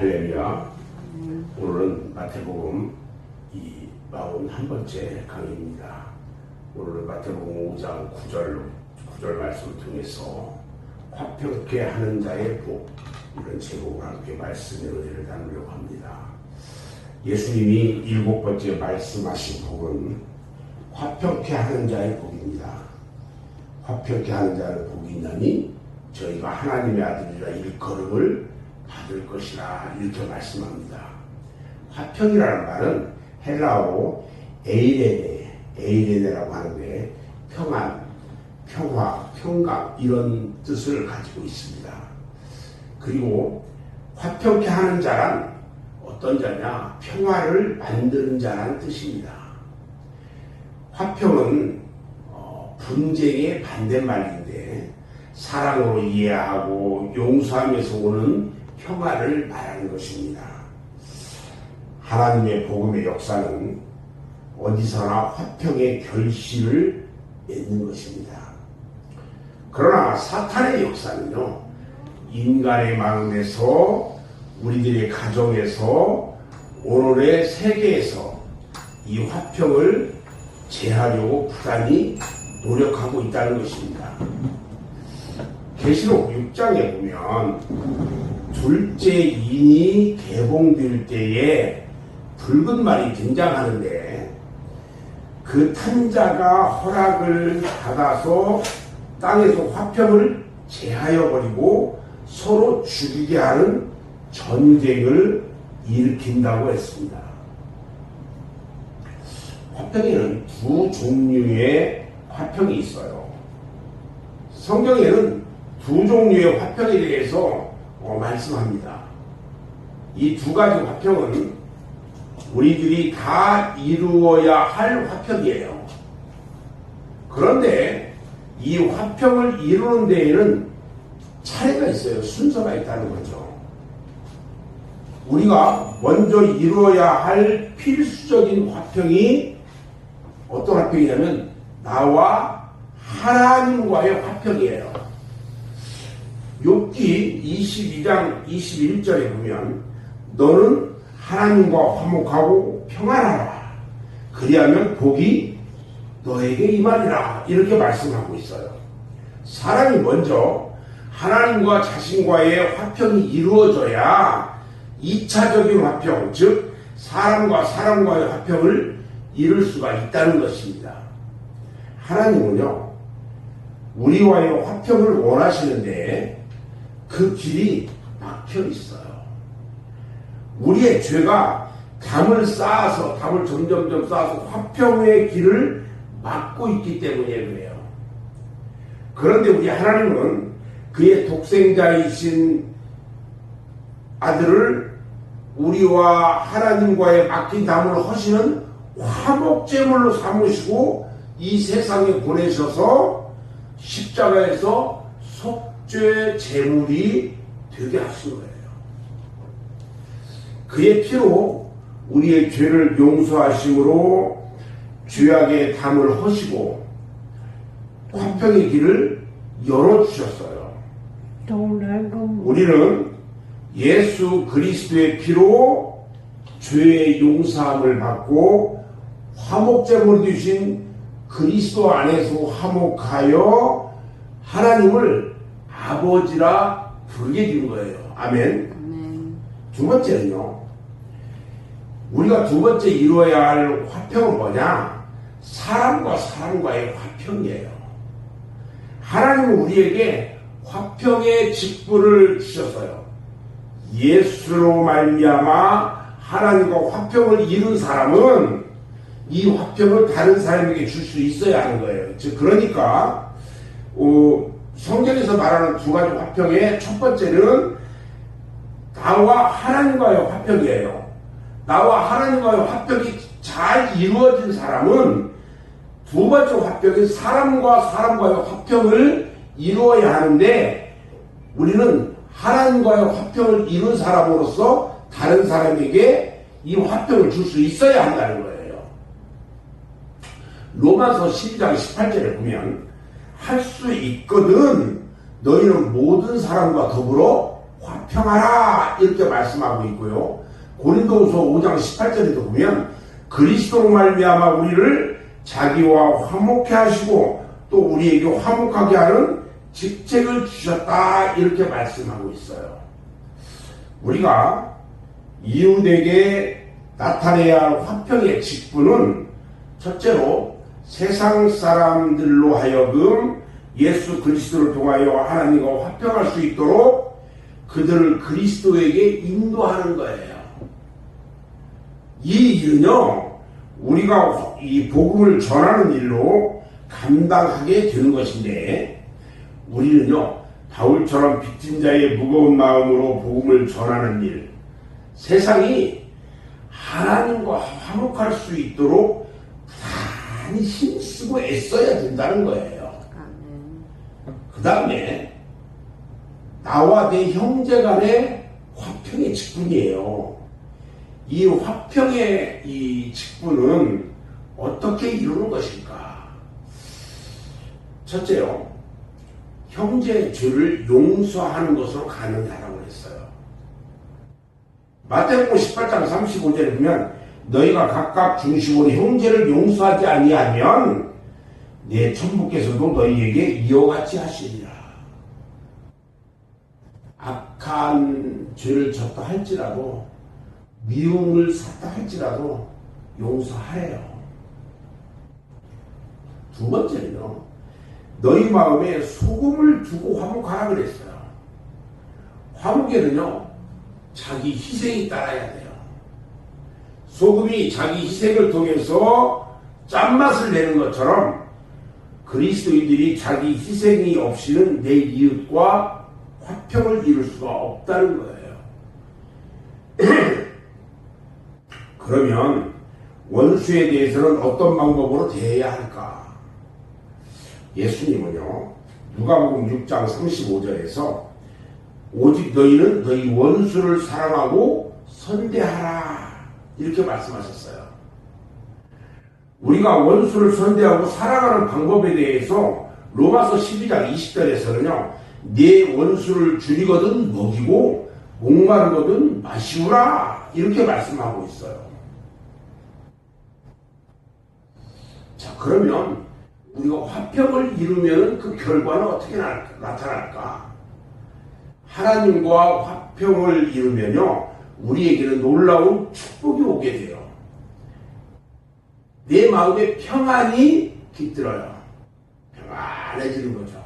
할렐루야. 오늘은 마태복음 41번째 강의입니다. 오늘은 마태복음 5장 9절 말씀을 통해서 화평케 하는 자의 복, 이런 제목으로 함께 말씀의 의미를 나누려고 합니다. 예수님이 7번째 말씀하신 복은 화평케 하는 자의 복입니다. 화평케 하는 자의 복이 있나니 저희가 하나님의 아들이라 일컬음을 받을 것이라, 이렇게 말씀합니다. 화평이라는 말은 헬라어로 에이레네라고 하는데 평안, 평화, 평강, 이런 뜻을 가지고 있습니다. 그리고 화평케 하는 자란 어떤 자냐? 평화를 만드는 자라는 뜻입니다. 화평은 분쟁의 반대말인데 사랑으로 이해하고 용서하면서 오는 평화를 말하는 것입니다. 하나님의 복음의 역사는 어디서나 화평의 결실을 맺는 것입니다. 그러나 사탄의 역사는요, 인간의 마음에서, 우리들의 가정에서, 오늘의 세계에서 이 화평을 제하려고 부단히 노력하고 있다는 것입니다. 계시록 6장에 보면 둘째 인이 개봉될 때에 붉은 말이 등장하는데, 그 탄자가 허락을 받아서 땅에서 화평을 제하여 버리고 서로 죽이게 하는 전쟁을 일으킨다고 했습니다. 화평에는 두 종류의 화평이 있어요. 성경에는 두 종류의 화평에 대해서 말씀합니다. 이 두 가지 화평은 우리들이 다 이루어야 할 화평이에요. 그런데 이 화평을 이루는 데에는 차례가 있어요. 순서가 있다는 거죠. 우리가 먼저 이루어야 할 필수적인 화평이 어떤 화평이냐면 나와 하나님과의 화평이에요. 욥기 22장 21절에 보면 너는 하나님과 화목하고 평안하라, 그리하면 복이 너에게 임하리라, 이렇게 말씀하고 있어요. 사람이 먼저 하나님과 자신과의 화평이 이루어져야 2차적인 화평, 즉 사람과 사람과의 화평을 이룰 수가 있다는 것입니다. 하나님은요, 우리와의 화평을 원하시는데 그 길이 막혀 있어요. 우리의 죄가 담을 점점점 쌓아서 화평의 길을 막고 있기 때문에 그래요. 그런데 우리 하나님은 그의 독생자이신 아들을 우리와 하나님과의 막힌 담을 허시는 화목제물로 삼으시고 이 세상에 보내셔서 십자가에서 속죄 제물이 되게 하신 거예요. 그의 피로 우리의 죄를 용서하심으로 죄악의 담을 허시고 화평의 길을 열어주셨어요. 우리는 예수 그리스도의 피로 죄의 용서함을 받고 화목제물이 되신 그리스도 안에서 화목하여 하나님을 아버지라 부르게 된 거예요. 아멘. 두 번째는요, 우리가 두 번째 이루어야 할 화평은 뭐냐? 사람과 사람과의 화평이에요. 하나님은 우리에게 화평의 직분을 주셨어요. 예수로 말미암아 하나님과 화평을 이룬 사람은 이 화평을 다른 사람에게 줄 수 있어야 하는 거예요. 즉 그러니까 성경에서 말하는 두 가지 화평의 첫 번째는 나와 하나님과의 화평이에요. 나와 하나님과의 화평이 잘 이루어진 사람은 두 번째 화평인 사람과 사람과의 화평을 이루어야 하는데, 우리는 하나님과의 화평을 이룬 사람으로서 다른 사람에게 이 화평을 줄 수 있어야 한다는 거예요. 로마서 12장 18절에 보면 할 수 있거든 너희는 모든 사람과 더불어 화평하라 이렇게 말씀하고 있고요. 고린도후서 5장 18절에도 보면 그리스도로 말미암아 우리를 자기와 화목케 하시고 또 우리에게 화목하게 하는 직책을 주셨다 이렇게 말씀하고 있어요. 우리가 이웃에게 나타내야 할 화평의 직분은 첫째로 세상 사람들로 하여금 예수 그리스도를 통하여 하나님과 화평할 수 있도록 그들을 그리스도에게 인도하는 거예요. 이 일은요, 우리가 이 복음을 전하는 일로 감당하게 되는 것인데, 우리는요, 바울처럼 빚진 자의 무거운 마음으로 복음을 전하는 일, 세상이 하나님과 화목할 수 있도록 많이 힘쓰고 애써야 된다는 거예요. 그 다음에 나와 내 형제 간의 화평의 직분이에요. 이 화평의 이 직분은 어떻게 이루는 것일까? 첫째요, 형제의 죄를 용서하는 것으로 가능하다고 했어요. 마태복음 18장 35절에 보면 너희가 각각 중심으로 형제를 용서하지 아니하면 내 천부께서도 너희에게 이와 같이 하시리라. 악한 죄를 졌다 할지라도 미움을 샀다 할지라도 용서하래요. 두 번째는요, 너희 마음에 소금을 두고 화목하라 그랬어요. 화목에는요, 자기 희생이 따라야 돼요. 소금이 자기 희생을 통해서 짠맛을 내는 것처럼 그리스도인들이 자기 희생이 없이는 내 이웃과 화평을 이룰 수가 없다는 거예요. 그러면 원수에 대해서는 어떤 방법으로 대해야 할까? 예수님은요, 누가복음 6장 35절에서 오직 너희는 너희 원수를 사랑하고 선대하라 이렇게 말씀하셨어요. 우리가 원수를 선대하고 사랑하는 방법에 대해서 로마서 12장 20절에서는요, 네 원수를 줄이거든 먹이고 목마르거든 마시우라 이렇게 말씀하고 있어요. 자, 그러면 우리가 화평을 이루면 그 결과는 어떻게 나타날까? 하나님과 화평을 이루면요, 우리에게는 놀라운 축복이 오게 돼요. 내 마음에 평안이 깃들어요. 평안해지는 거죠.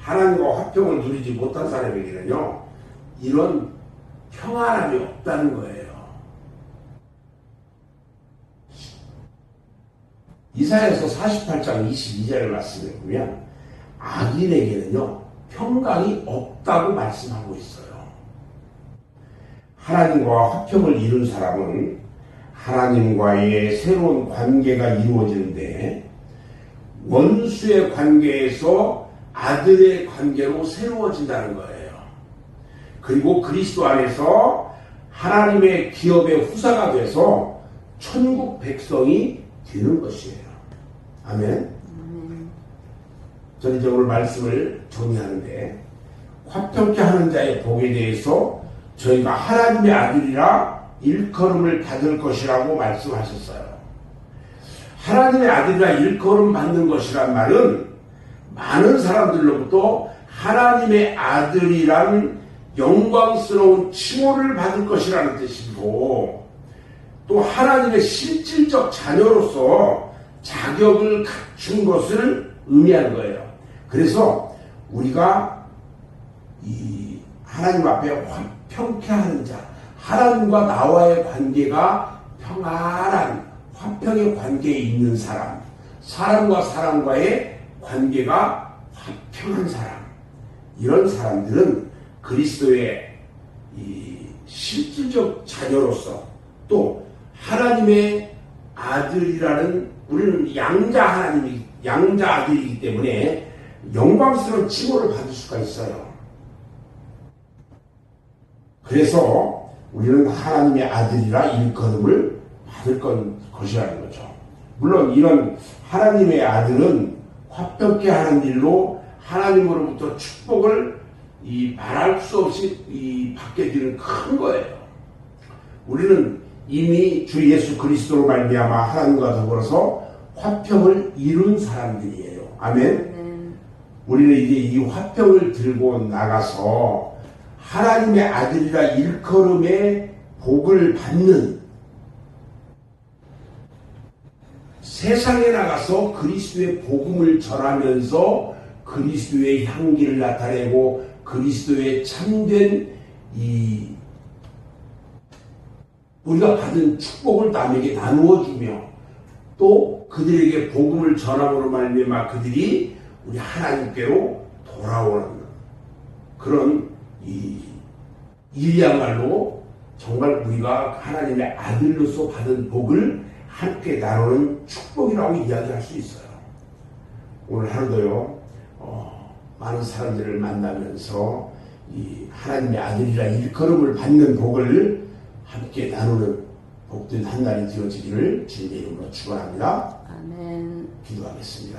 하나님과 화평을 누리지 못한 사람에게는요, 이런 평안함이 없다는 거예요. 이사야서 48장 22절의 말씀에 보면 악인에게는요, 평강이 없다고 말씀하고 있어요. 하나님과 화평을 이룬 사람은 하나님과의 새로운 관계가 이루어지는데 원수의 관계에서 아들의 관계로 새로워진다는 거예요. 그리고 그리스도 안에서 하나님의 기업의 후사가 돼서 천국 백성이 되는 것이에요. 아멘. 저는 이제 오늘 말씀을 정리하는데, 화평케 하는 자의 복에 대해서 저희가 하나님의 아들이라 일컬음을 받을 것이라고 말씀하셨어요. 하나님의 아들이라 일컬음 받는 것이란 말은 많은 사람들로부터 하나님의 아들이란 영광스러운 칭호를 받을 것이라는 뜻이고, 또 하나님의 실질적 자녀로서 자격을 갖춘 것을 의미하는 거예요. 그래서 우리가 이 하나님 앞에 화평케 하는 자, 하나님과 나와의 관계가 평안한 화평의 관계에 있는 사람, 사람과 사람과의 관계가 화평한 사람, 이런 사람들은 그리스도의 이 실질적 자녀로서 또 하나님의 아들이라는, 우리는 양자 아들이기 때문에 영광스러운 칭호를 받을 수가 있어요. 그래서 우리는 하나님의 아들이라 일컬음을 받을 것이라는 거죠. 물론 이런 하나님의 아들은 화평케 하는 일로 하나님으로부터 축복을 이 말할 수 없이 이 받게 되는 큰 거예요. 우리는 이미 주 예수 그리스도로 말미암아 하나님과 더불어서 화평을 이룬 사람들이에요. 아멘. 우리는 이제 이 화평을 들고 나가서 하나님의 아들이라 일컬음의 복을 받는, 세상에 나가서 그리스도의 복음을 전하면서 그리스도의 향기를 나타내고 그리스도의 참된 이 우리가 받은 축복을 남에게 나누어 주며 또 그들에게 복음을 전함으로 말미암아 그들이 우리 하나님께로 돌아오는 그런 일이야말로 정말 우리가 하나님의 아들로서 받은 복을 함께 나누는 축복이라고 이야기할 수 있어요. 오늘 하루도요, 많은 사람들을 만나면서 이 하나님의 아들이라 일컬음을 받는 복을 함께 나누는 복된 한 날이 되어지기를 주님의 이름으로 축원합니다. 아멘. 기도하겠습니다.